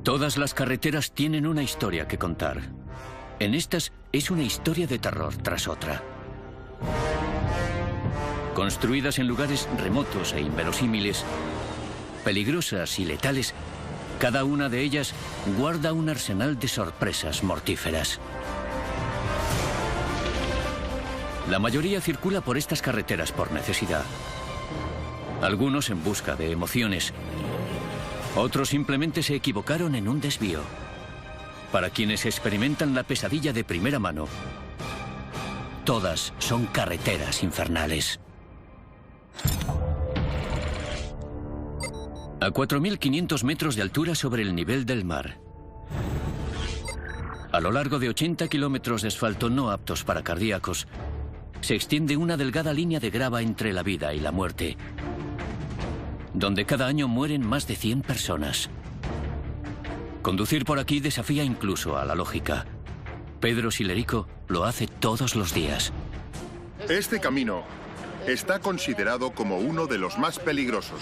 Todas las carreteras tienen una historia que contar. En estas es una historia de terror tras otra. Construidas en lugares remotos e inverosímiles, peligrosas y letales, cada una de ellas guarda un arsenal de sorpresas mortíferas. La mayoría circula por estas carreteras por necesidad. Algunos en busca de emociones. Otros simplemente se equivocaron en un desvío. Para quienes experimentan la pesadilla de primera mano, todas son carreteras infernales. A 4.500 metros de altura sobre el nivel del mar, a lo largo de 80 kilómetros de asfalto no aptos para cardíacos, se extiende una delgada línea de grava entre la vida y la muerte, donde cada año mueren más de 100 personas. Conducir por aquí desafía incluso a la lógica. Pedro Silerico lo hace todos los días. Este camino está considerado como uno de los más peligrosos.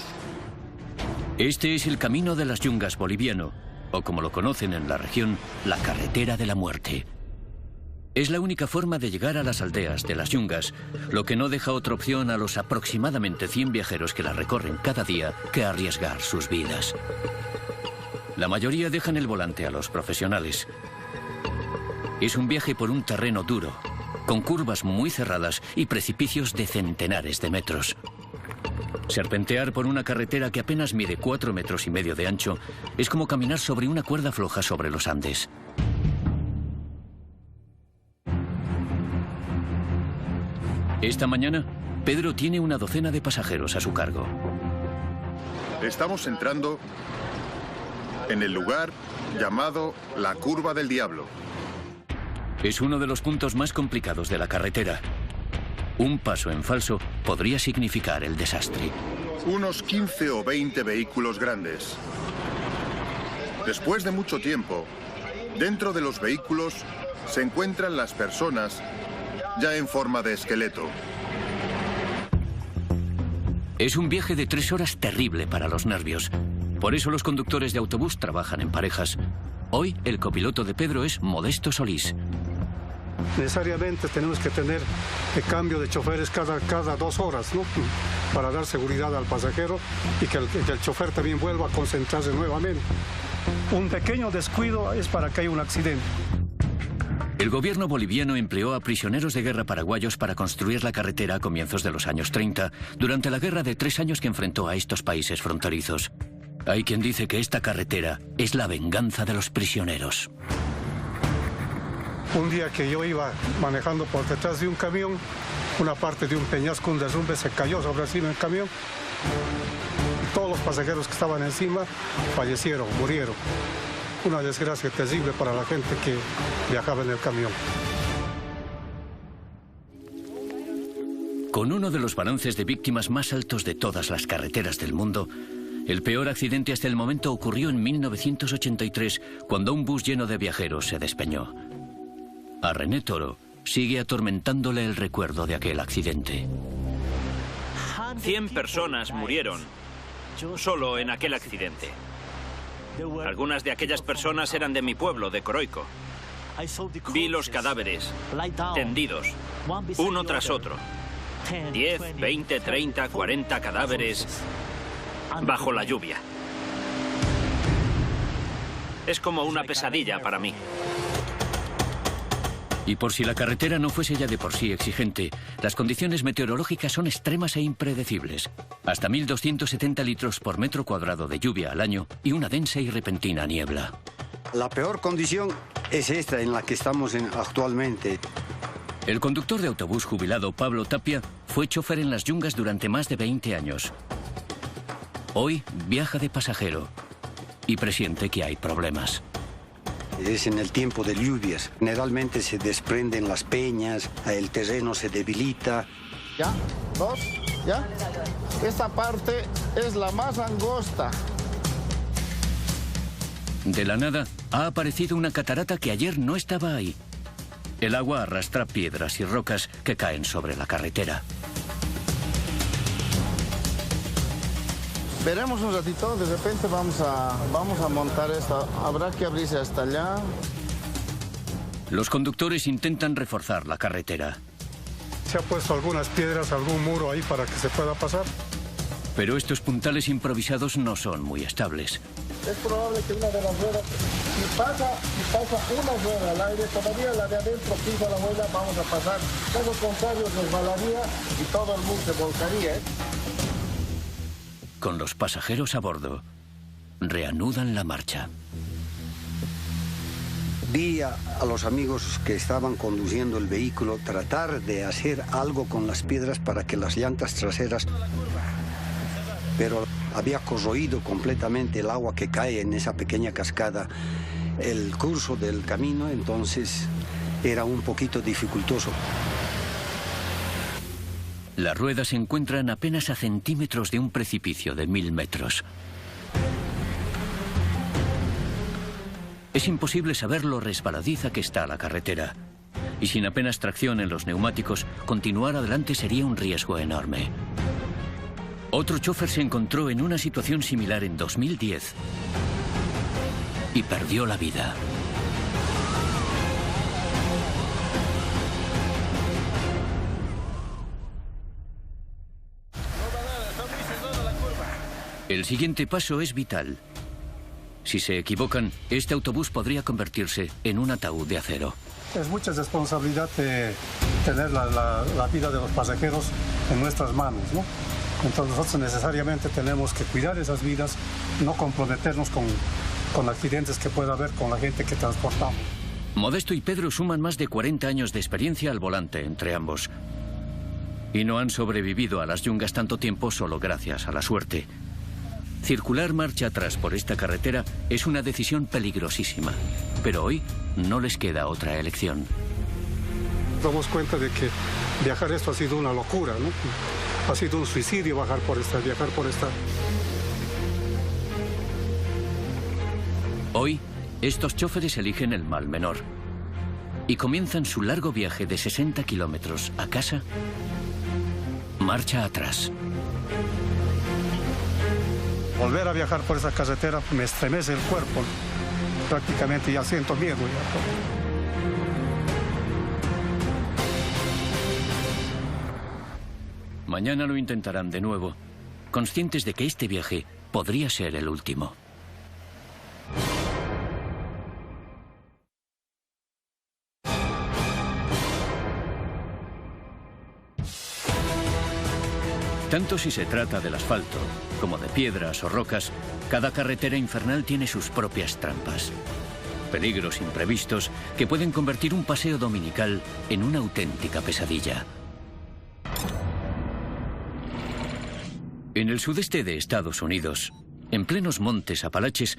Este es el Camino de las Yungas boliviano, o como lo conocen en la región, la Carretera de la Muerte. Es la única forma de llegar a las aldeas de las Yungas, lo que no deja otra opción a los aproximadamente 100 viajeros que la recorren cada día que arriesgar sus vidas. La mayoría dejan el volante a los profesionales. Es un viaje por un terreno duro, con curvas muy cerradas y precipicios de centenares de metros. Serpentear por una carretera que apenas mide 4,5 metros de ancho es como caminar sobre una cuerda floja sobre los Andes. Esta mañana, Pedro tiene una docena de pasajeros a su cargo. Estamos entrando en el lugar llamado la Curva del Diablo. Es uno de los puntos más complicados de la carretera. Un paso en falso podría significar el desastre. Unos 15 o 20 vehículos grandes. Después de mucho tiempo, dentro de los vehículos se encuentran las personas ya en forma de esqueleto. Es un viaje de 3 horas terrible para los nervios. Por eso los conductores de autobús trabajan en parejas. Hoy el copiloto de Pedro es Modesto Solís. Necesariamente tenemos que tener el cambio de choferes cada 2 horas, ¿no? Para dar seguridad al pasajero y que el chofer también vuelva a concentrarse nuevamente. Un pequeño descuido es para que haya un accidente. El gobierno boliviano empleó a prisioneros de guerra paraguayos para construir la carretera a comienzos de los años 30, durante la guerra de 3 años que enfrentó a estos países fronterizos. Hay quien dice que esta carretera es la venganza de los prisioneros. Un día que yo iba manejando por detrás de un camión, una parte de un peñasco, un derrumbe, se cayó sobre encima del camión. Todos los pasajeros que estaban encima fallecieron, murieron. Una desgracia terrible para la gente que viajaba en el camión. Con uno de los balances de víctimas más altos de todas las carreteras del mundo, el peor accidente hasta el momento ocurrió en 1983, cuando un bus lleno de viajeros se despeñó. A René Toro sigue atormentándole el recuerdo de aquel accidente. 100 personas murieron solo en aquel accidente. Algunas de aquellas personas eran de mi pueblo, de Coroico. Vi los cadáveres tendidos, uno tras otro. 10, 20, 30, 40 cadáveres bajo la lluvia. Es como una pesadilla para mí. Y por si la carretera no fuese ya de por sí exigente, las condiciones meteorológicas son extremas e impredecibles. Hasta 1.270 litros por metro cuadrado de lluvia al año y una densa y repentina niebla. La peor condición es esta en la que estamos actualmente. El conductor de autobús jubilado Pablo Tapia fue chofer en las Yungas durante más de 20 años. Hoy viaja de pasajero y presiente que hay problemas. Es en el tiempo de lluvias. Generalmente se desprenden las peñas, el terreno se debilita. ¿Ya? 2, ¿ya? Esta parte es la más angosta. De la nada ha aparecido una catarata que ayer no estaba ahí. El agua arrastra piedras y rocas que caen sobre la carretera. Veremos un ratito, de repente vamos a montar esto. Habrá que abrirse hasta allá. Los conductores intentan reforzar la carretera. Se ha puesto algunas piedras, algún muro ahí para que se pueda pasar. Pero estos puntales improvisados no son muy estables. Es probable que una de las ruedas, si pasa una rueda al aire, todavía la de adentro pisa la muela, vamos a pasar. Caso contrario, resbalaría y todo el bus se volcaría, ¿eh? Con los pasajeros a bordo, reanudan la marcha. Vi a los amigos que estaban conduciendo el vehículo tratar de hacer algo con las piedras para que las llantas traseras... Pero había corroído completamente el agua que cae en esa pequeña cascada el curso del camino, entonces era un poquito dificultoso. Las ruedas se encuentran apenas a centímetros de un precipicio de 1000 metros. Es imposible saber lo resbaladiza que está la carretera. Y sin apenas tracción en los neumáticos, continuar adelante sería un riesgo enorme. Otro chofer se encontró en una situación similar en 2010 y perdió la vida. El siguiente paso es vital. Si se equivocan, este autobús podría convertirse en un ataúd de acero. Es mucha responsabilidad tener la vida de los pasajeros en nuestras manos, ¿no? Entonces nosotros necesariamente tenemos que cuidar esas vidas, no comprometernos con accidentes que pueda haber con la gente que transportamos. Modesto y Pedro suman más de 40 años de experiencia al volante entre ambos. Y no han sobrevivido a las yungas tanto tiempo solo gracias a la suerte. Circular marcha atrás por esta carretera es una decisión peligrosísima, pero hoy no les queda otra elección. Nos damos cuenta de que viajar esto ha sido una locura, ¿no? Ha sido un suicidio viajar por esta. Hoy, estos choferes eligen el mal menor y comienzan su largo viaje de 60 kilómetros a casa, marcha atrás. Volver a viajar por esa carretera me estremece el cuerpo. Prácticamente ya siento miedo. Mañana lo intentarán de nuevo, conscientes de que este viaje podría ser el último. Tanto si se trata del asfalto como de piedras o rocas, cada carretera infernal tiene sus propias trampas. Peligros imprevistos que pueden convertir un paseo dominical en una auténtica pesadilla. En el sudeste de Estados Unidos, en plenos montes Apalaches,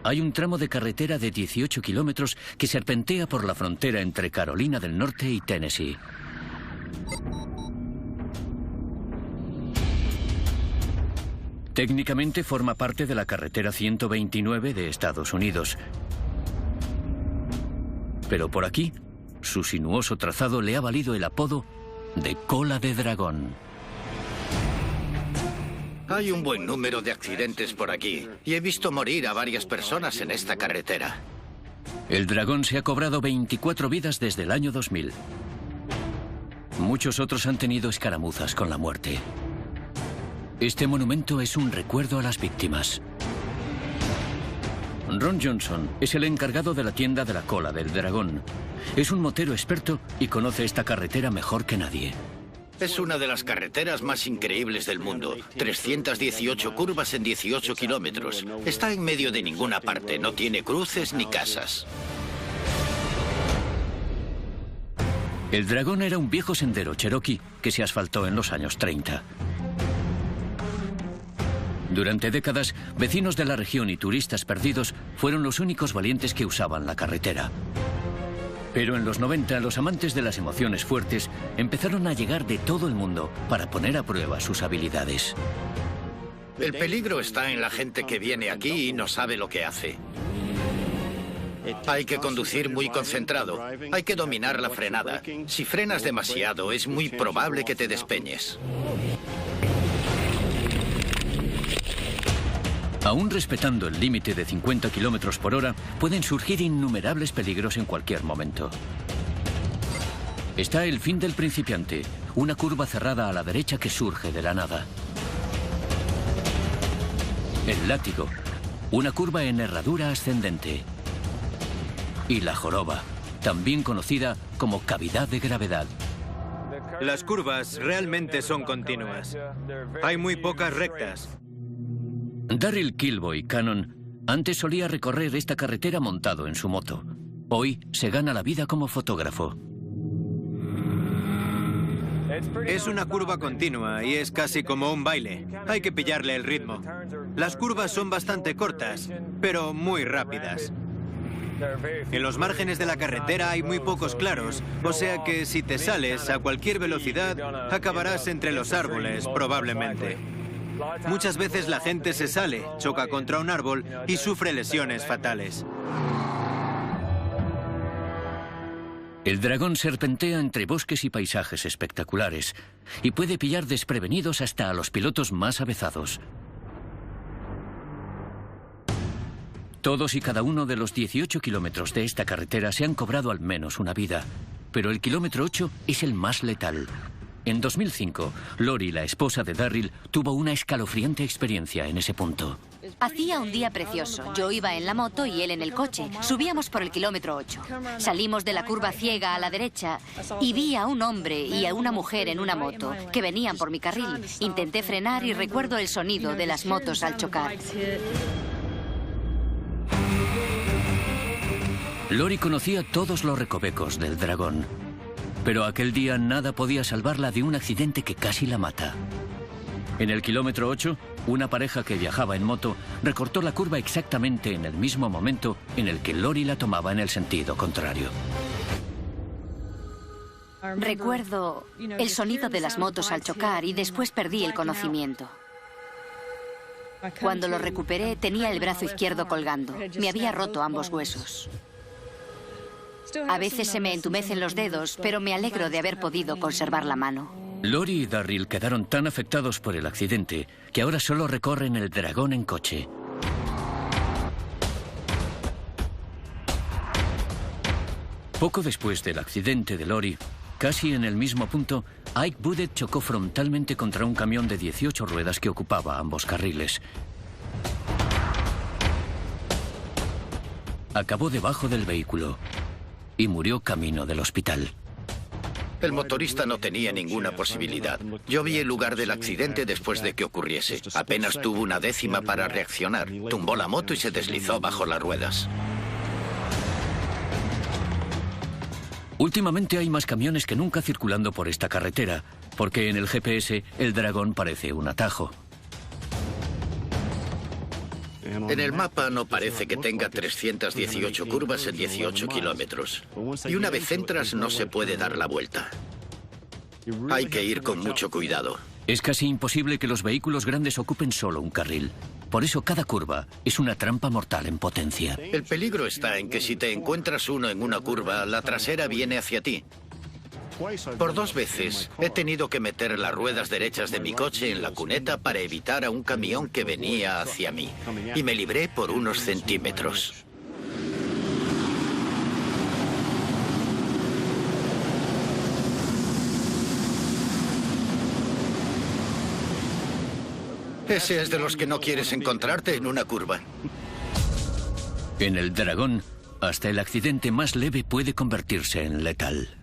hay un tramo de carretera de 18 kilómetros que serpentea por la frontera entre Carolina del Norte y Tennessee. Técnicamente forma parte de la carretera 129 de Estados Unidos. Pero por aquí, su sinuoso trazado le ha valido el apodo de Cola de Dragón. Hay un buen número de accidentes por aquí y he visto morir a varias personas en esta carretera. El Dragón se ha cobrado 24 vidas desde el año 2000. Muchos otros han tenido escaramuzas con la muerte. Este monumento es un recuerdo a las víctimas. Ron Johnson es el encargado de la tienda de la Cola del Dragón. Es un motero experto y conoce esta carretera mejor que nadie. Es una de las carreteras más increíbles del mundo. 318 curvas en 18 kilómetros. Está en medio de ninguna parte. No tiene cruces ni casas. El Dragón era un viejo sendero cherokee que se asfaltó en los años 30. Durante décadas, vecinos de la región y turistas perdidos fueron los únicos valientes que usaban la carretera. Pero en los 90, los amantes de las emociones fuertes empezaron a llegar de todo el mundo para poner a prueba sus habilidades. El peligro está en la gente que viene aquí y no sabe lo que hace. Hay que conducir muy concentrado. Hay que dominar la frenada. Si frenas demasiado, es muy probable que te despeñes. Aún respetando el límite de 50 kilómetros por hora, pueden surgir innumerables peligros en cualquier momento. Está el fin del principiante, una curva cerrada a la derecha que surge de la nada. El látigo, una curva en herradura ascendente. Y la joroba, también conocida como cavidad de gravedad. Las curvas realmente son continuas. Hay muy pocas rectas. Darryl Kilboy Cannon antes solía recorrer esta carretera montado en su moto. Hoy se gana la vida como fotógrafo. Es una curva continua y es casi como un baile. Hay que pillarle el ritmo. Las curvas son bastante cortas, pero muy rápidas. En los márgenes de la carretera hay muy pocos claros, o sea que si te sales a cualquier velocidad, acabarás entre los árboles, probablemente. Muchas veces la gente se sale, choca contra un árbol y sufre lesiones fatales. El dragón serpentea entre bosques y paisajes espectaculares y puede pillar desprevenidos hasta a los pilotos más avezados. Todos y cada uno de los 18 kilómetros de esta carretera se han cobrado al menos una vida, pero el kilómetro 8 es el más letal. En 2005, Lori, la esposa de Darryl, tuvo una escalofriante experiencia en ese punto. Hacía un día precioso. Yo iba en la moto y él en el coche. Subíamos por el kilómetro 8. Salimos de la curva ciega a la derecha y vi a un hombre y a una mujer en una moto que venían por mi carril. Intenté frenar y recuerdo el sonido de las motos al chocar. Lori conocía todos los recovecos del dragón, pero aquel día nada podía salvarla de un accidente que casi la mata. En el kilómetro 8, una pareja que viajaba en moto recortó la curva exactamente en el mismo momento en el que Lori la tomaba en el sentido contrario. Recuerdo el sonido de las motos al chocar y después perdí el conocimiento. Cuando lo recuperé, tenía el brazo izquierdo colgando. Me había roto ambos huesos. A veces se me entumecen los dedos, pero me alegro de haber podido conservar la mano. Lori y Darryl quedaron tan afectados por el accidente que ahora solo recorren el dragón en coche. Poco después del accidente de Lori, casi en el mismo punto, Ike Budet chocó frontalmente contra un camión de 18 ruedas que ocupaba ambos carriles. Acabó debajo del vehículo y murió camino del hospital. El motorista no tenía ninguna posibilidad. Yo vi el lugar del accidente después de que ocurriese. Apenas tuvo una décima para reaccionar. Tumbó la moto y se deslizó bajo las ruedas. Últimamente hay más camiones que nunca circulando por esta carretera, porque en el GPS el dragón parece un atajo. En el mapa no parece que tenga 318 curvas en 18 kilómetros. Y una vez entras no se puede dar la vuelta. Hay que ir con mucho cuidado. Es casi imposible que los vehículos grandes ocupen solo un carril. Por eso cada curva es una trampa mortal en potencia. El peligro está en que si te encuentras uno en una curva, la trasera viene hacia ti. Por 2 veces he tenido que meter las ruedas derechas de mi coche en la cuneta para evitar a un camión que venía hacia mí. Y me libré por unos centímetros. Ese es de los que no quieres encontrarte en una curva. En el dragón, hasta el accidente más leve puede convertirse en letal.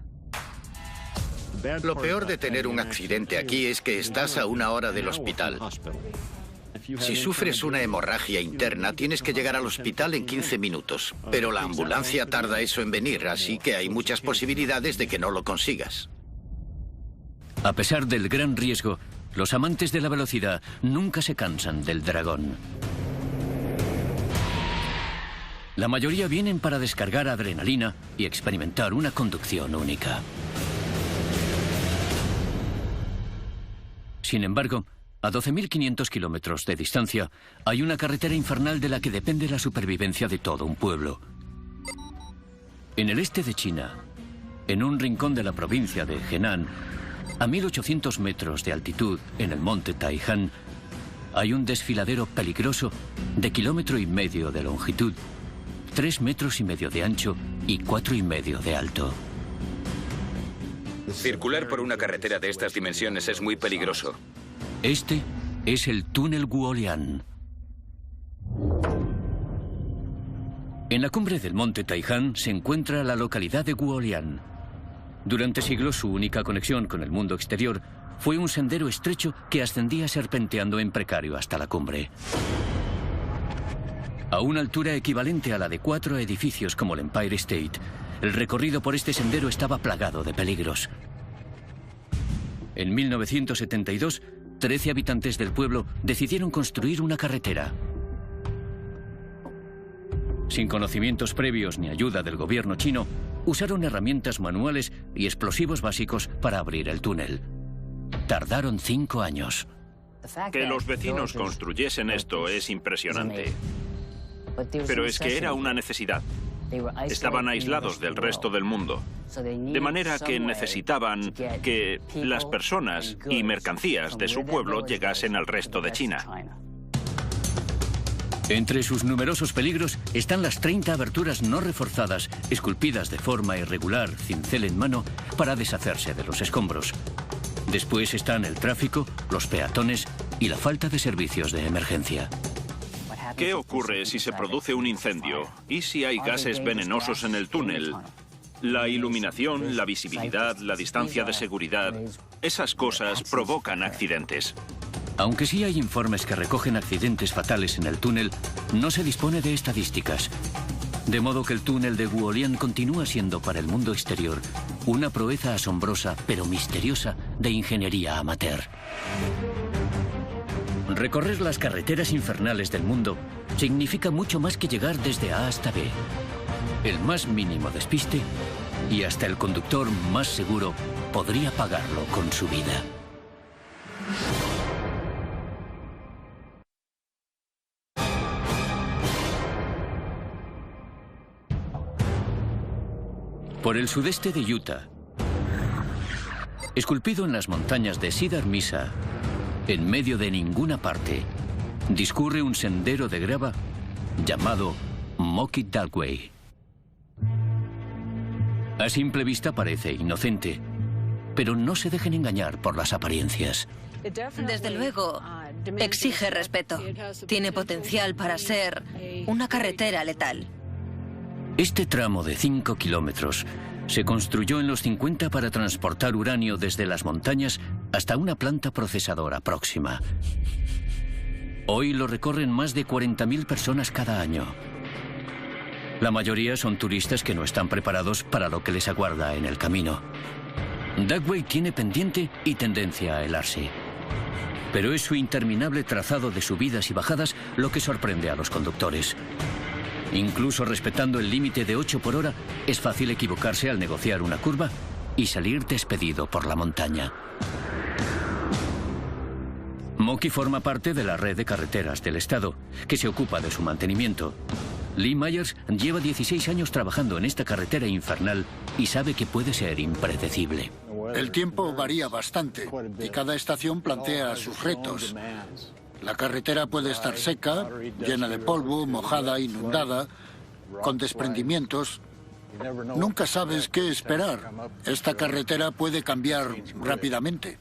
Lo peor de tener un accidente aquí es que estás a 1 hora del hospital. Si sufres una hemorragia interna, tienes que llegar al hospital en 15 minutos. Pero la ambulancia tarda eso en venir, así que hay muchas posibilidades de que no lo consigas. A pesar del gran riesgo, los amantes de la velocidad nunca se cansan del dragón. La mayoría vienen para descargar adrenalina y experimentar una conducción única. Sin embargo, a 12.500 kilómetros de distancia, hay una carretera infernal de la que depende la supervivencia de todo un pueblo. En el este de China, en un rincón de la provincia de Henan, a 1.800 metros de altitud en el monte Taihan, hay un desfiladero peligroso de 1,5 kilómetros de longitud, 3,5 metros de ancho y 4,5 metros de alto. Circular por una carretera de estas dimensiones es muy peligroso. Este es el túnel Guolian. En la cumbre del monte Taihan se encuentra la localidad de Guolian. Durante siglos su única conexión con el mundo exterior fue un sendero estrecho que ascendía serpenteando en precario hasta la cumbre. A una altura equivalente a la de 4 edificios como el Empire State, el recorrido por este sendero estaba plagado de peligros. En 1972, 13 habitantes del pueblo decidieron construir una carretera. Sin conocimientos previos ni ayuda del gobierno chino, usaron herramientas manuales y explosivos básicos para abrir el túnel. Tardaron 5 años. Que los vecinos construyesen esto es impresionante. Pero es que era una necesidad. Estaban aislados del resto del mundo. De manera que necesitaban que las personas y mercancías de su pueblo llegasen al resto de China. Entre sus numerosos peligros están las 30 aberturas no reforzadas, esculpidas de forma irregular, cincel en mano, para deshacerse de los escombros. Después están el tráfico, los peatones y la falta de servicios de emergencia. ¿Qué ocurre si se produce un incendio? ¿Y si hay gases venenosos en el túnel? La iluminación, la visibilidad, la distancia de seguridad, esas cosas provocan accidentes. Aunque sí hay informes que recogen accidentes fatales en el túnel, no se dispone de estadísticas. De modo que el túnel de Guolian continúa siendo para el mundo exterior una proeza asombrosa pero misteriosa de ingeniería amateur. Recorrer las carreteras infernales del mundo significa mucho más que llegar desde A hasta B. El más mínimo despiste y hasta el conductor más seguro podría pagarlo con su vida. Por el sudeste de Utah, esculpido en las montañas de Cedar Mesa, en medio de ninguna parte, discurre un sendero de grava llamado Moki Dugway. A simple vista parece inocente, pero no se dejen engañar por las apariencias. Desde luego, exige respeto. Tiene potencial para ser una carretera letal. Este tramo de 5 kilómetros se construyó en los 50 para transportar uranio desde las montañas hasta una planta procesadora próxima. Hoy lo recorren más de 40.000 personas cada año. La mayoría son turistas que no están preparados para lo que les aguarda en el camino. Dugway tiene pendiente y tendencia a helarse. Pero es su interminable trazado de subidas y bajadas lo que sorprende a los conductores. Incluso respetando el límite de 8 por hora, es fácil equivocarse al negociar una curva y salir despedido por la montaña. Moki forma parte de la red de carreteras del estado, que se ocupa de su mantenimiento. Lee Myers lleva 16 años trabajando en esta carretera infernal y sabe que puede ser impredecible. El tiempo varía bastante y cada estación plantea sus retos. La carretera puede estar seca, llena de polvo, mojada, inundada, con desprendimientos. Nunca sabes qué esperar. Esta carretera puede cambiar rápidamente.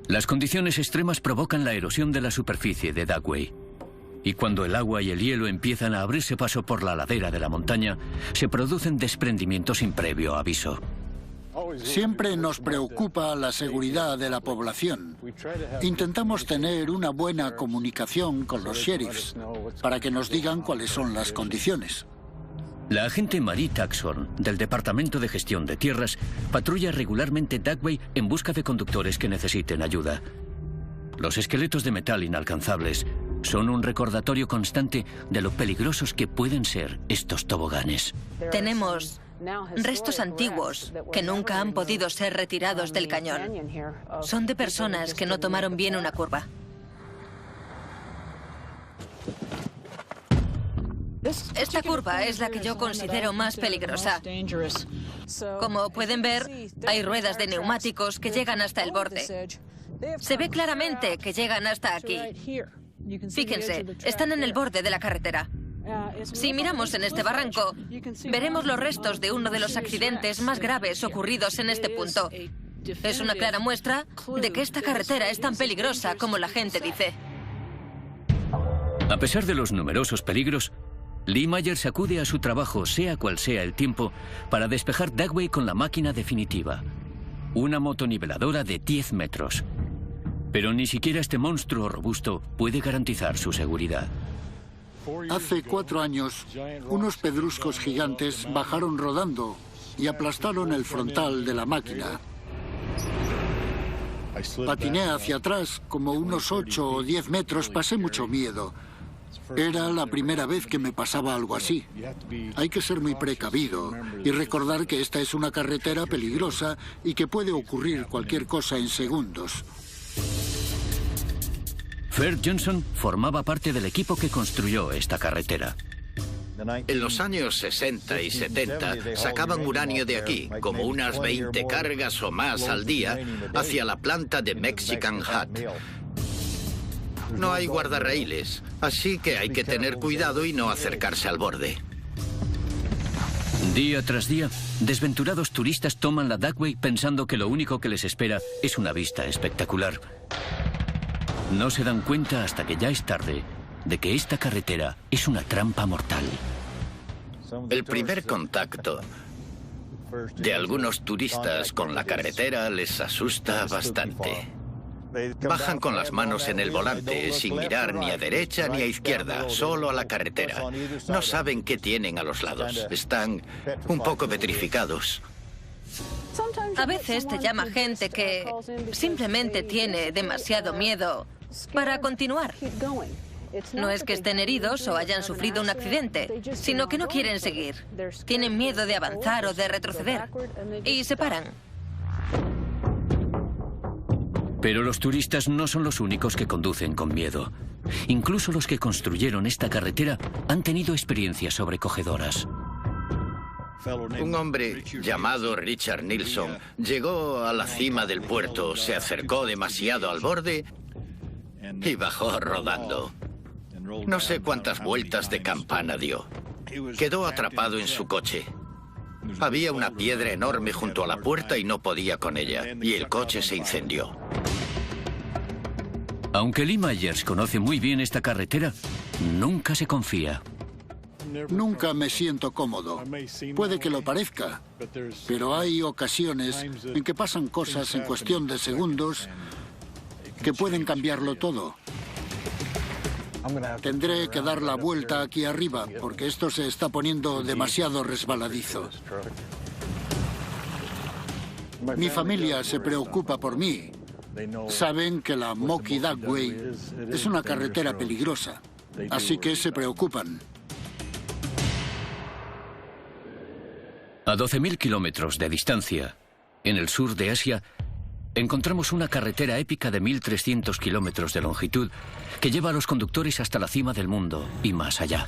Las condiciones extremas provocan la erosión de la superficie de Dugway. Y cuando el agua y el hielo empiezan a abrirse paso por la ladera de la montaña, se producen desprendimientos sin previo aviso. Siempre nos preocupa la seguridad de la población. Intentamos tener una buena comunicación con los sheriffs para que nos digan cuáles son las condiciones. La agente Marie Taxon, del Departamento de Gestión de Tierras, patrulla regularmente Dugway en busca de conductores que necesiten ayuda. Los esqueletos de metal inalcanzables son un recordatorio constante de lo peligrosos que pueden ser estos toboganes. Tenemos restos antiguos que nunca han podido ser retirados del cañón. Son de personas que no tomaron bien una curva. Esta curva es la que yo considero más peligrosa. Como pueden ver, hay ruedas de neumáticos que llegan hasta el borde. Se ve claramente que llegan hasta aquí. Fíjense, están en el borde de la carretera. Si miramos en este barranco, veremos los restos de uno de los accidentes más graves ocurridos en este punto. Es una clara muestra de que esta carretera es tan peligrosa como la gente dice. A pesar de los numerosos peligros, Lee Myers acude a su trabajo, sea cual sea el tiempo, para despejar Dagway con la máquina definitiva. Una motoniveladora de 10 metros. Pero ni siquiera este monstruo robusto puede garantizar su seguridad. Hace 4 años, unos pedruscos gigantes bajaron rodando y aplastaron el frontal de la máquina. Patiné hacia atrás como unos 8 o 10 metros, pasé mucho miedo. Era la primera vez que me pasaba algo así. Hay que ser muy precavido y recordar que esta es una carretera peligrosa y que puede ocurrir cualquier cosa en segundos. Ferg Johnson formaba parte del equipo que construyó esta carretera. En los años 60 y 70 sacaban uranio de aquí, como unas 20 cargas o más al día, hacia la planta de Mexican Hat. No hay guardarraíles, así que hay que tener cuidado y no acercarse al borde. Día tras día, desventurados turistas toman la Dagway pensando que lo único que les espera es una vista espectacular. No se dan cuenta hasta que ya es tarde de que esta carretera es una trampa mortal. El primer contacto de algunos turistas con la carretera les asusta bastante. Bajan con las manos en el volante, sin mirar ni a derecha ni a izquierda, solo a la carretera. No saben qué tienen a los lados. Están un poco petrificados. A veces te llama gente que simplemente tiene demasiado miedo para continuar. No es que estén heridos o hayan sufrido un accidente, sino que no quieren seguir. Tienen miedo de avanzar o de retroceder y se paran. Pero los turistas no son los únicos que conducen con miedo. Incluso los que construyeron esta carretera han tenido experiencias sobrecogedoras. Un hombre llamado Richard Nilsson llegó a la cima del puerto, se acercó demasiado al borde y bajó rodando. No sé cuántas vueltas de campana dio. Quedó atrapado en su coche. Había una piedra enorme junto a la puerta y no podía con ella, y el coche se incendió. Aunque Lee Myers conoce muy bien esta carretera, nunca se confía. Nunca me siento cómodo. Puede que lo parezca, pero hay ocasiones en que pasan cosas en cuestión de segundos que pueden cambiarlo todo. Tendré que dar la vuelta aquí arriba, porque esto se está poniendo demasiado resbaladizo. Mi familia se preocupa por mí. Saben que la Moki Dagway es una carretera peligrosa, así que se preocupan. A 12.000 kilómetros de distancia, en el sur de Asia, encontramos una carretera épica de 1.300 kilómetros de longitud que lleva a los conductores hasta la cima del mundo y más allá.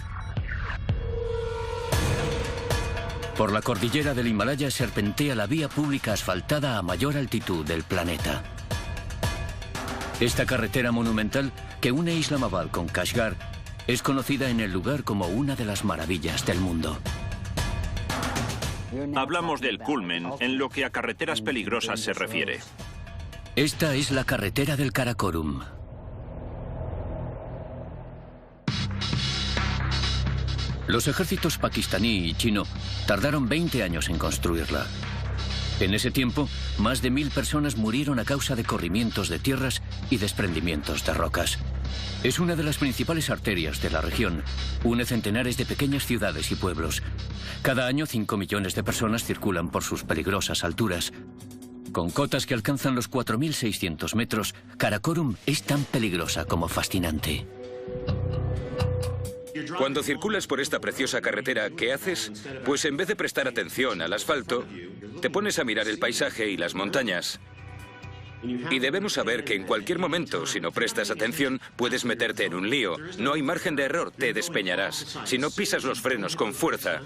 Por la cordillera del Himalaya serpentea la vía pública asfaltada a mayor altitud del planeta. Esta carretera monumental que une Islamabad con Kashgar es conocida en el lugar como una de las maravillas del mundo. Hablamos del culmen en lo que a carreteras peligrosas se refiere. Esta es la carretera del Karakorum. Los ejércitos pakistaní y chino tardaron 20 años en construirla. En ese tiempo, más de 1.000 personas murieron a causa de corrimientos de tierras y desprendimientos de rocas. Es una de las principales arterias de la región. Une centenares de pequeñas ciudades y pueblos. Cada año 5 millones de personas circulan por sus peligrosas alturas. Con cotas que alcanzan los 4.600 metros, Karakorum es tan peligrosa como fascinante. Cuando circulas por esta preciosa carretera, ¿qué haces? Pues en vez de prestar atención al asfalto, te pones a mirar el paisaje y las montañas. Y debemos saber que en cualquier momento, si no prestas atención, puedes meterte en un lío. No hay margen de error, te despeñarás. Si no pisas los frenos con fuerza,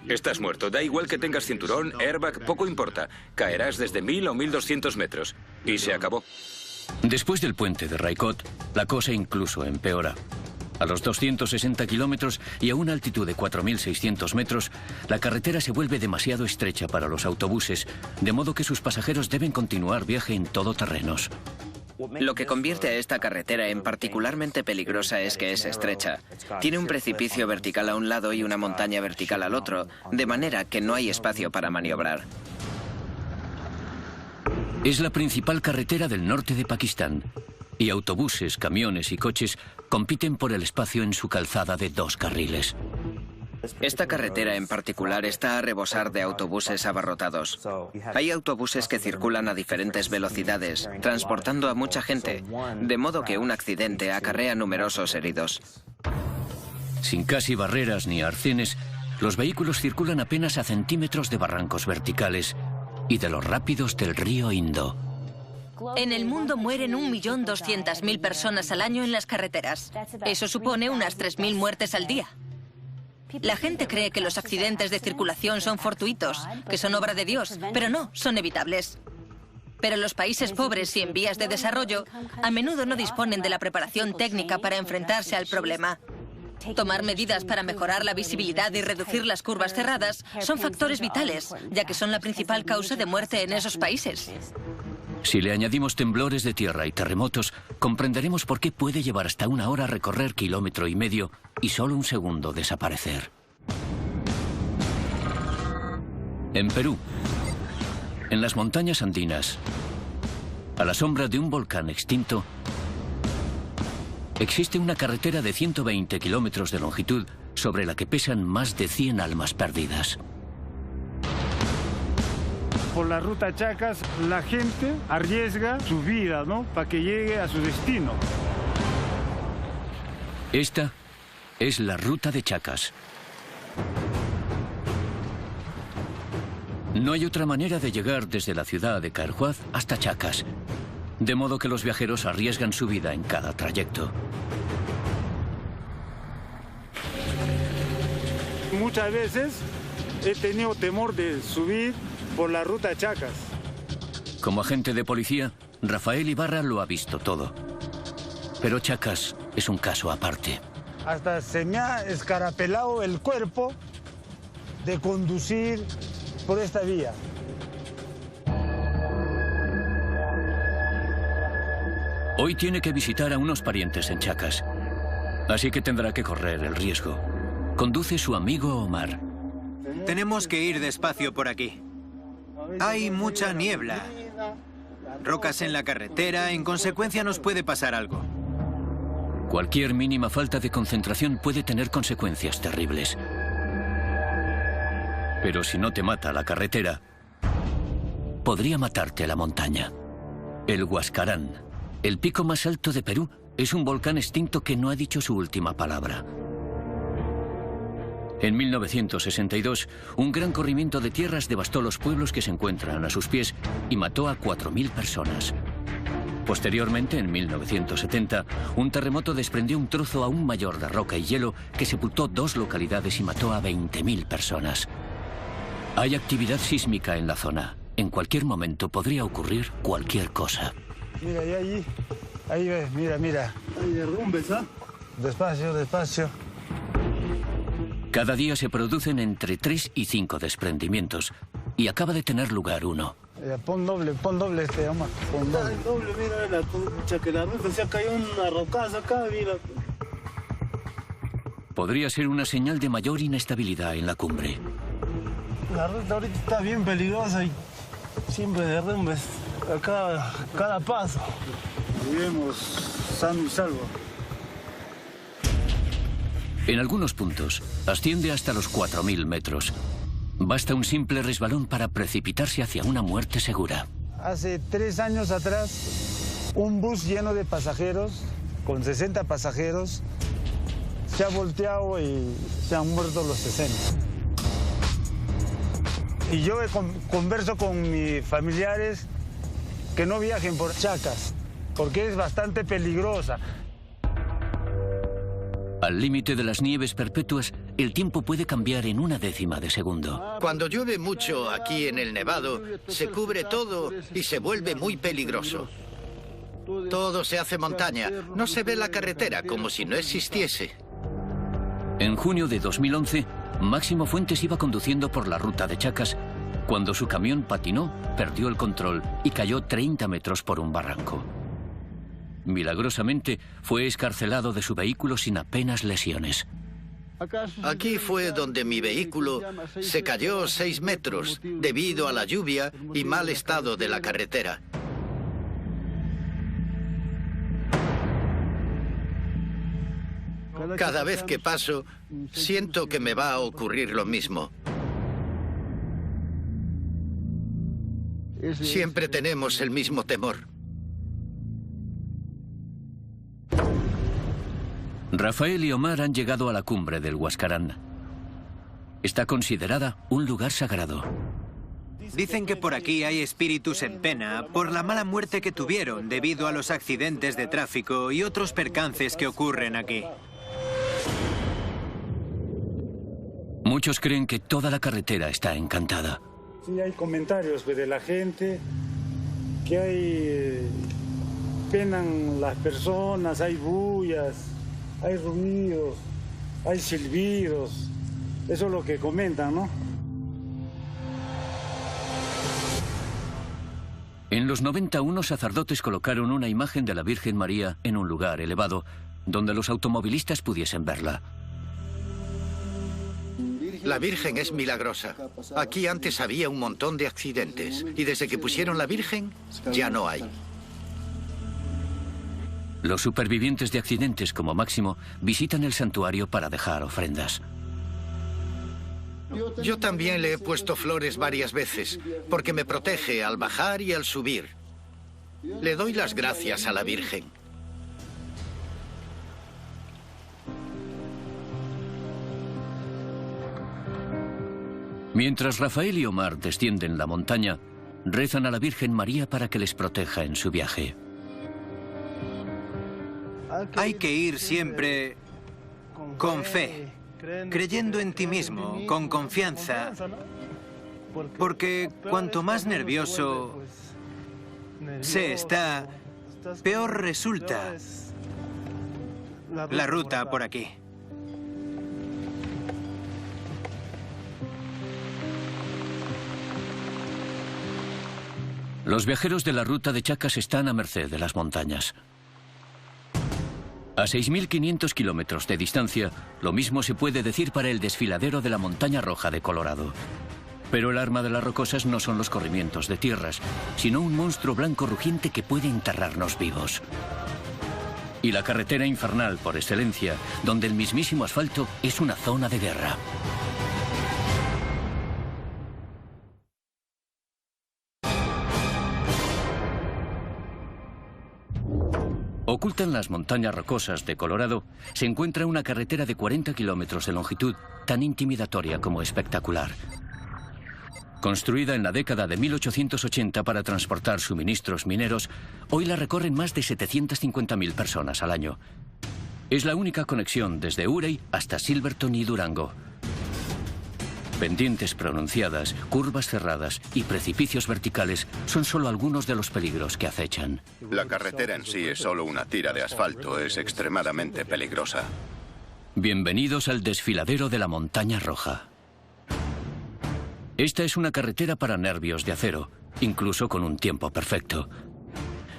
estás muerto. Da igual que tengas cinturón, airbag, poco importa. Caerás desde 1.000 o 1.200 metros. Y se acabó. Después del puente de Raikot, la cosa incluso empeora. A los 260 kilómetros y a una altitud de 4.600 metros, la carretera se vuelve demasiado estrecha para los autobuses, de modo que sus pasajeros deben continuar viaje en todoterrenos. Lo que convierte a esta carretera en particularmente peligrosa es que es estrecha. Tiene un precipicio vertical a un lado y una montaña vertical al otro, de manera que no hay espacio para maniobrar. Es la principal carretera del norte de Pakistán, y autobuses, camiones y coches compiten por el espacio en su calzada de 2 carriles. Esta carretera en particular está a rebosar de autobuses abarrotados. Hay autobuses que circulan a diferentes velocidades, transportando a mucha gente, de modo que un accidente acarrea numerosos heridos. Sin casi barreras ni arcenes, los vehículos circulan apenas a centímetros de barrancos verticales y de los rápidos del río Indo. En el mundo mueren 1.200.000 personas al año en las carreteras. Eso supone unas 3.000 muertes al día. La gente cree que los accidentes de circulación son fortuitos, que son obra de Dios, pero no, son evitables. Pero los países pobres y en vías de desarrollo a menudo no disponen de la preparación técnica para enfrentarse al problema. Tomar medidas para mejorar la visibilidad y reducir las curvas cerradas son factores vitales, ya que son la principal causa de muerte en esos países. Si le añadimos temblores de tierra y terremotos, comprenderemos por qué puede llevar hasta 1 hora recorrer 1,5 kilómetros y solo 1 segundo desaparecer. En Perú, en las montañas andinas, a la sombra de un volcán extinto, existe una carretera de 120 kilómetros de longitud sobre la que pesan más de 100 almas perdidas. Por la ruta Chacas, la gente arriesga su vida, ¿no?, para que llegue a su destino. Esta es la ruta de Chacas. No hay otra manera de llegar desde la ciudad de Khairkhwad hasta Chacas, de modo que los viajeros arriesgan su vida en cada trayecto. Muchas veces he tenido temor de subir por la ruta Chacas. Como agente de policía, Rafael Ibarra lo ha visto todo. Pero Chacas es un caso aparte. Hasta se me ha escarapelado el cuerpo de conducir por esta vía. Hoy tiene que visitar a unos parientes en Chacas, así que tendrá que correr el riesgo. Conduce su amigo Omar. Tenemos que ir despacio por aquí. Hay mucha niebla, rocas en la carretera, en consecuencia nos puede pasar algo. Cualquier mínima falta de concentración puede tener consecuencias terribles. Pero si no te mata la carretera, podría matarte la montaña. El Huascarán, el pico más alto de Perú, es un volcán extinto que no ha dicho su última palabra. En 1962, un gran corrimiento de tierras devastó los pueblos que se encuentran a sus pies y mató a 4.000 personas. Posteriormente, en 1970, un terremoto desprendió un trozo aún mayor de roca y hielo que sepultó 2 localidades y mató a 20.000 personas. Hay actividad sísmica en la zona. En cualquier momento podría ocurrir cualquier cosa. Mira, ahí ves, mira. Hay derrumbes, ¿ah? Despacio, despacio. Cada día se producen entre 3 y 5 desprendimientos y acaba de tener lugar uno. Pon doble Omar. Pon doble, mira, que la ruta se ha caído una rocaza acá, mira. Podría ser una señal de mayor inestabilidad en la cumbre. La ruta ahorita está bien peligrosa y siempre derrumbes acá cada paso. Vivimos sano y salvo. En algunos puntos asciende hasta los 4.000 metros. Basta un simple resbalón para precipitarse hacia una muerte segura. Hace 3 años atrás, un bus lleno de pasajeros, con 60 pasajeros, se ha volteado y se han muerto los 60. Y yo converso con mis familiares que no viajen por Chacas, porque es bastante peligrosa. Al límite de las nieves perpetuas, el tiempo puede cambiar en 1/10 de segundo. Cuando llueve mucho aquí en el Nevado, se cubre todo y se vuelve muy peligroso. Todo se hace montaña. No se ve la carretera, como si no existiese. En junio de 2011, Máximo Fuentes iba conduciendo por la ruta de Chacas cuando su camión patinó, perdió el control y cayó 30 metros por un barranco. Milagrosamente, fue excarcelado de su vehículo sin apenas lesiones. Aquí fue donde mi vehículo se cayó 6 metros debido a la lluvia y mal estado de la carretera. Cada vez que paso, siento que me va a ocurrir lo mismo. Siempre tenemos el mismo temor. Rafael y Omar han llegado a la cumbre del Huascarán. Está considerada un lugar sagrado. Dicen que por aquí hay espíritus en pena por la mala muerte que tuvieron debido a los accidentes de tráfico y otros percances que ocurren aquí. Muchos creen que toda la carretera está encantada. Sí, hay comentarios de la gente que hay penan las personas, hay bullas, hay ruidos, hay silbidos. Eso es lo que comentan, ¿no? En los 90, unos sacerdotes colocaron una imagen de la Virgen María en un lugar elevado, donde los automovilistas pudiesen verla. La Virgen es milagrosa. Aquí antes había un montón de accidentes y desde que pusieron la Virgen, ya no hay. Los supervivientes de accidentes como Máximo visitan el santuario para dejar ofrendas. Yo también le he puesto flores varias veces, porque me protege al bajar y al subir. Le doy las gracias a la Virgen. Mientras Rafael y Omar descienden la montaña, rezan a la Virgen María para que les proteja en su viaje. Hay que ir siempre con fe, creyendo en ti mismo, con confianza, porque cuanto más nervioso se está, peor resulta la ruta por aquí. Los viajeros de la ruta de Chacas están a merced de las montañas. A 6.500 kilómetros de distancia, lo mismo se puede decir para el desfiladero de la Montaña Roja de Colorado. Pero el arma de las rocosas no son los corrimientos de tierras, sino un monstruo blanco rugiente que puede enterrarnos vivos. Y la carretera infernal por excelencia, donde el mismísimo asfalto es una zona de guerra. Oculta en las montañas rocosas de Colorado se encuentra una carretera de 40 kilómetros de longitud, tan intimidatoria como espectacular. Construida en la década de 1880 para transportar suministros mineros, hoy la recorren más de 750.000 personas al año. Es la única conexión desde Urey hasta Silverton y Durango. Pendientes pronunciadas, curvas cerradas y precipicios verticales son solo algunos de los peligros que acechan. La carretera en sí es solo una tira de asfalto, es extremadamente peligrosa. Bienvenidos al desfiladero de la Montaña Roja. Esta es una carretera para nervios de acero, incluso con un tiempo perfecto.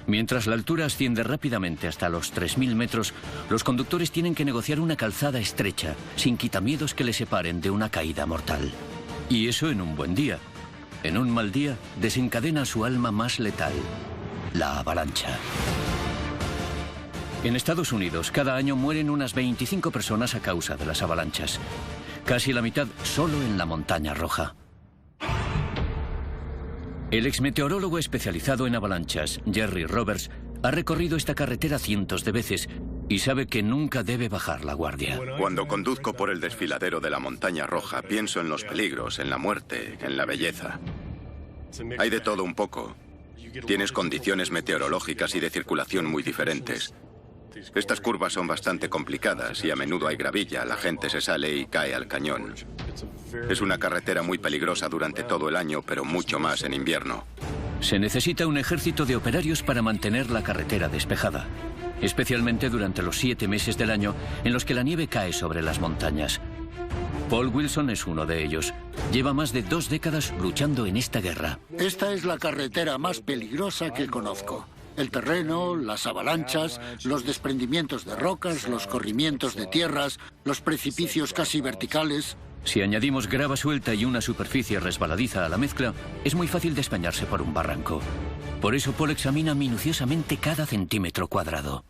Mientras la altura asciende rápidamente hasta los 3.000 metros, los conductores tienen que negociar una calzada estrecha, sin quitamiedos que les separen de una caída mortal. Y eso en un buen día. En un mal día, desencadena su alma más letal, la avalancha. En Estados Unidos, cada año mueren unas 25 personas a causa de las avalanchas. Casi la mitad solo en la Montaña Roja. El exmeteorólogo especializado en avalanchas, Jerry Roberts, ha recorrido esta carretera cientos de veces y sabe que nunca debe bajar la guardia. Cuando conduzco por el desfiladero de la Montaña Roja, pienso en los peligros, en la muerte, en la belleza. Hay de todo un poco. Tienes condiciones meteorológicas y de circulación muy diferentes. Estas curvas son bastante complicadas y a menudo hay gravilla, la gente se sale y cae al cañón. Es una carretera muy peligrosa durante todo el año, pero mucho más en invierno. Se necesita un ejército de operarios para mantener la carretera despejada, especialmente durante los 7 meses del año en los que la nieve cae sobre las montañas. Paul Wilson es uno de ellos. Lleva más de 2 décadas luchando en esta guerra. Esta es la carretera más peligrosa que conozco. El terreno, las avalanchas, los desprendimientos de rocas, los corrimientos de tierras, los precipicios casi verticales. Si añadimos grava suelta y una superficie resbaladiza a la mezcla, es muy fácil despeñarse por un barranco. Por eso Paul examina minuciosamente cada centímetro cuadrado.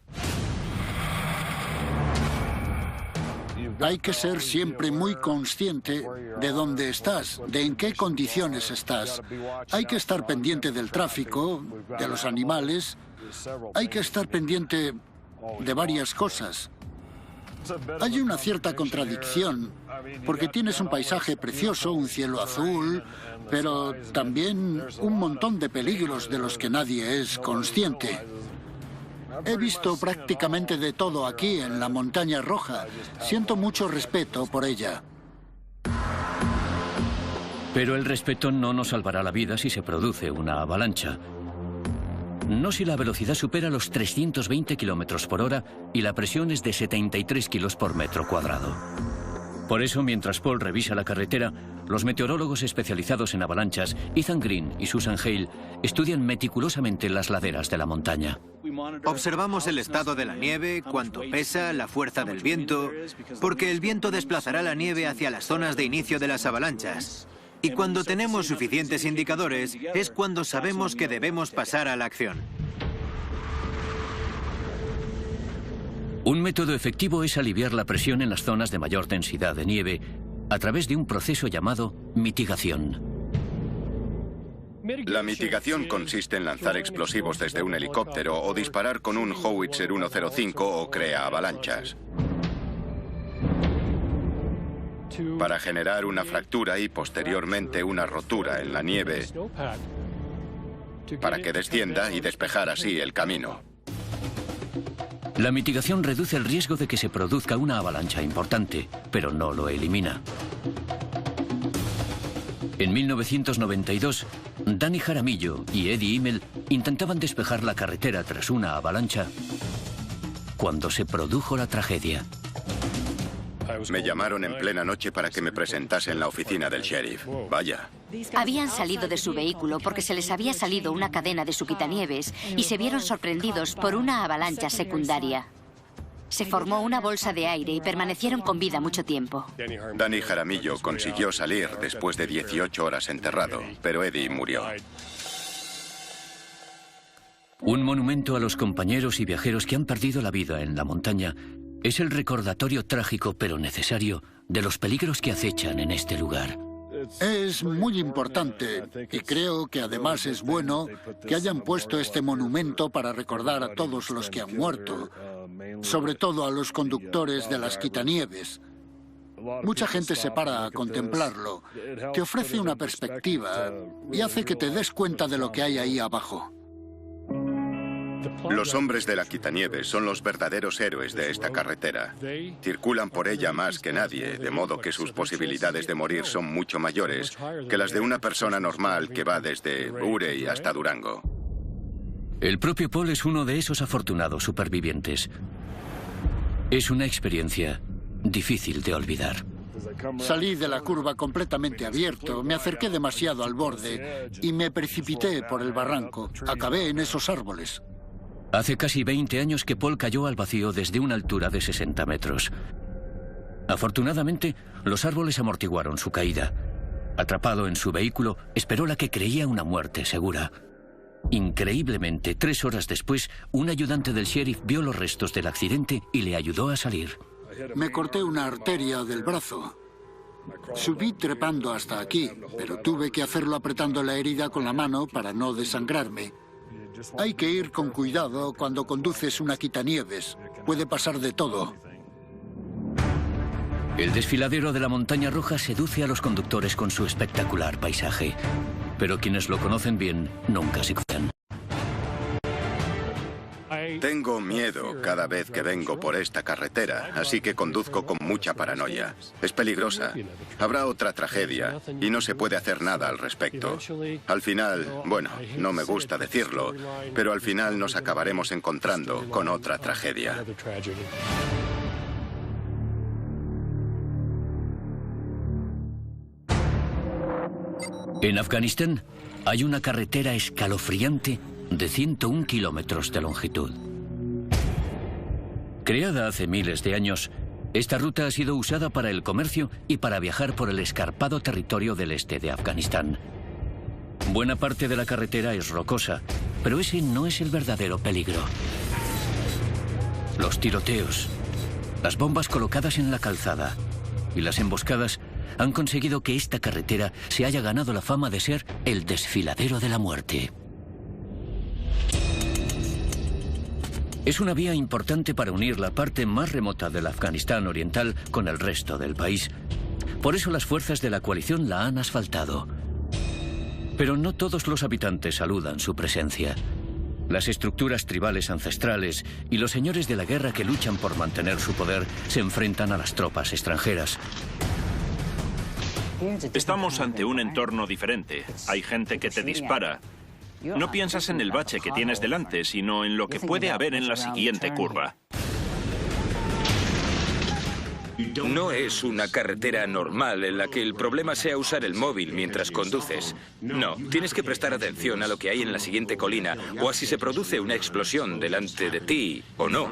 Hay que ser siempre muy consciente de dónde estás, de en qué condiciones estás. Hay que estar pendiente del tráfico, de los animales. Hay que estar pendiente de varias cosas. Hay una cierta contradicción, porque tienes un paisaje precioso, un cielo azul, pero también un montón de peligros de los que nadie es consciente. He visto prácticamente de todo aquí, en la Montaña Roja. Siento mucho respeto por ella. Pero el respeto no nos salvará la vida si se produce una avalancha. No si la velocidad supera los 320 kilómetros por hora y la presión es de 73 kilos por metro cuadrado. Por eso, mientras Paul revisa la carretera, los meteorólogos especializados en avalanchas, Ethan Green y Susan Hale, estudian meticulosamente las laderas de la montaña. Observamos el estado de la nieve, cuánto pesa, la fuerza del viento, porque el viento desplazará la nieve hacia las zonas de inicio de las avalanchas. Y cuando tenemos suficientes indicadores, es cuando sabemos que debemos pasar a la acción. Un método efectivo es aliviar la presión en las zonas de mayor densidad de nieve a través de un proceso llamado mitigación. La mitigación consiste en lanzar explosivos desde un helicóptero o disparar con un Howitzer 105 o crea avalanchas. Para generar una fractura y posteriormente una rotura en la nieve para que descienda y despejar así el camino. La mitigación reduce el riesgo de que se produzca una avalancha importante, pero no lo elimina. En 1992, Danny Jaramillo y Eddie Immel intentaban despejar la carretera tras una avalancha cuando se produjo la tragedia. Me llamaron en plena noche para que me presentase en la oficina del sheriff. Vaya. Habían salido de su vehículo porque se les había salido una cadena de su quitanieves y se vieron sorprendidos por una avalancha secundaria. Se formó una bolsa de aire y permanecieron con vida mucho tiempo. Danny Jaramillo consiguió salir después de 18 horas enterrado, pero Eddie murió. Un monumento a los compañeros y viajeros que han perdido la vida en la montaña es el recordatorio trágico pero necesario de los peligros que acechan en este lugar. Es muy importante y creo que además es bueno que hayan puesto este monumento para recordar a todos los que han muerto, sobre todo a los conductores de las quitanieves. Mucha gente se para a contemplarlo, te ofrece una perspectiva y hace que te des cuenta de lo que hay ahí abajo. Los hombres de la quitanieves son los verdaderos héroes de esta carretera. Circulan por ella más que nadie, de modo que sus posibilidades de morir son mucho mayores que las de una persona normal que va desde Urey hasta Durango. El propio Paul es uno de esos afortunados supervivientes. Es una experiencia difícil de olvidar. Salí de la curva completamente abierto, me acerqué demasiado al borde y me precipité por el barranco. Acabé en esos árboles. Hace casi 20 años que Paul cayó al vacío desde una altura de 60 metros. Afortunadamente, los árboles amortiguaron su caída. Atrapado en su vehículo, esperó la que creía una muerte segura. Increíblemente, 3 horas después, un ayudante del sheriff vio los restos del accidente y le ayudó a salir. Me corté una arteria del brazo. Subí trepando hasta aquí, pero tuve que hacerlo apretando la herida con la mano para no desangrarme. Hay que ir con cuidado cuando conduces una quitanieves. Puede pasar de todo. El desfiladero de la Montaña Roja seduce a los conductores con su espectacular paisaje. Pero quienes lo conocen bien nunca se cuidan. Tengo miedo cada vez que vengo por esta carretera, así que conduzco con mucha paranoia. Es peligrosa. Habrá otra tragedia y no se puede hacer nada al respecto. Al final, bueno, no me gusta decirlo, pero al final nos acabaremos encontrando con otra tragedia. En Afganistán hay una carretera escalofriante de 101 kilómetros de longitud. Creada hace miles de años, esta ruta ha sido usada para el comercio y para viajar por el escarpado territorio del este de Afganistán. Buena parte de la carretera es rocosa, pero ese no es el verdadero peligro. Los tiroteos, las bombas colocadas en la calzada y las emboscadas han conseguido que esta carretera se haya ganado la fama de ser el desfiladero de la muerte. Es una vía importante para unir la parte más remota del Afganistán oriental con el resto del país. Por eso las fuerzas de la coalición la han asfaltado. Pero no todos los habitantes saludan su presencia. Las estructuras tribales ancestrales y los señores de la guerra que luchan por mantener su poder se enfrentan a las tropas extranjeras. Estamos ante un entorno diferente. Hay gente que te dispara. No piensas en el bache que tienes delante, sino en lo que puede haber en la siguiente curva. No es una carretera normal en la que el problema sea usar el móvil mientras conduces. No, tienes que prestar atención a lo que hay en la siguiente colina o a si se produce una explosión delante de ti o no.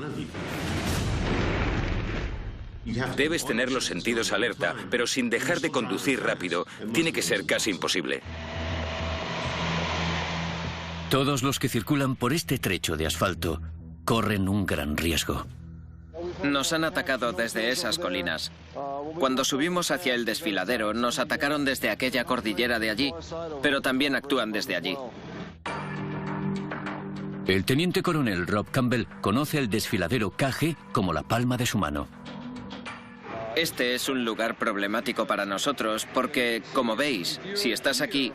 Debes tener los sentidos alerta, pero sin dejar de conducir rápido. Tiene que ser casi imposible. Todos los que circulan por este trecho de asfalto corren un gran riesgo. Nos han atacado desde esas colinas. Cuando subimos hacia el desfiladero, nos atacaron desde aquella cordillera de allí, pero también actúan desde allí. El teniente coronel Rob Campbell conoce el desfiladero KG como la palma de su mano. Este es un lugar problemático para nosotros porque, como veis, si estás aquí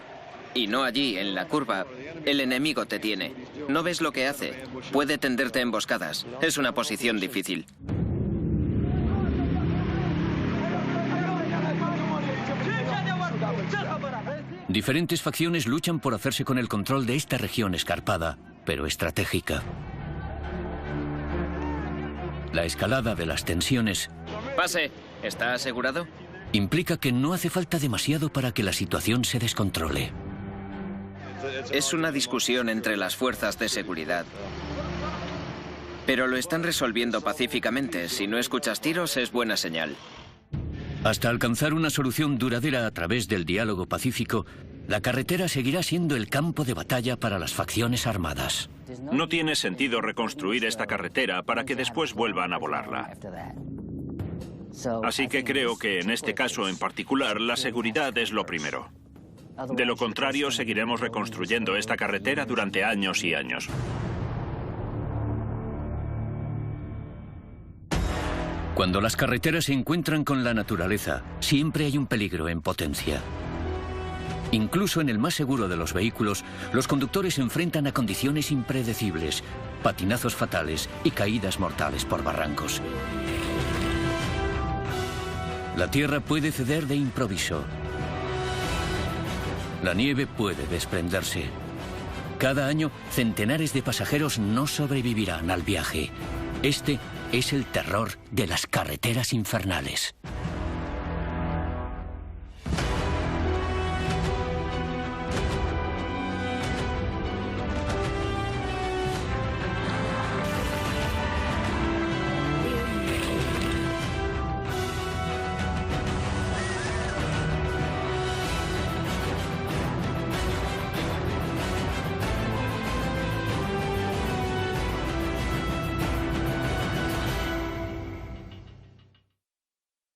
y no allí, en la curva, el enemigo te tiene. No ves lo que hace. Puede tenderte emboscadas. Es una posición difícil. Diferentes facciones luchan por hacerse con el control de esta región escarpada, pero estratégica. La escalada de las tensiones... Pase. ¿Está asegurado? Implica que no hace falta demasiado para que la situación se descontrole. Es una discusión entre las fuerzas de seguridad. Pero lo están resolviendo pacíficamente. Si no escuchas tiros, es buena señal. Hasta alcanzar una solución duradera a través del diálogo pacífico, la carretera seguirá siendo el campo de batalla para las facciones armadas. No tiene sentido reconstruir esta carretera para que después vuelvan a volarla. Así que creo que en este caso en particular, la seguridad es lo primero. De lo contrario, seguiremos reconstruyendo esta carretera durante años y años. Cuando las carreteras se encuentran con la naturaleza, siempre hay un peligro en potencia. Incluso en el más seguro de los vehículos, los conductores se enfrentan a condiciones impredecibles, patinazos fatales y caídas mortales por barrancos. La tierra puede ceder de improviso. La nieve puede desprenderse. Cada año, centenares de pasajeros no sobrevivirán al viaje. Este es el terror de las carreteras infernales.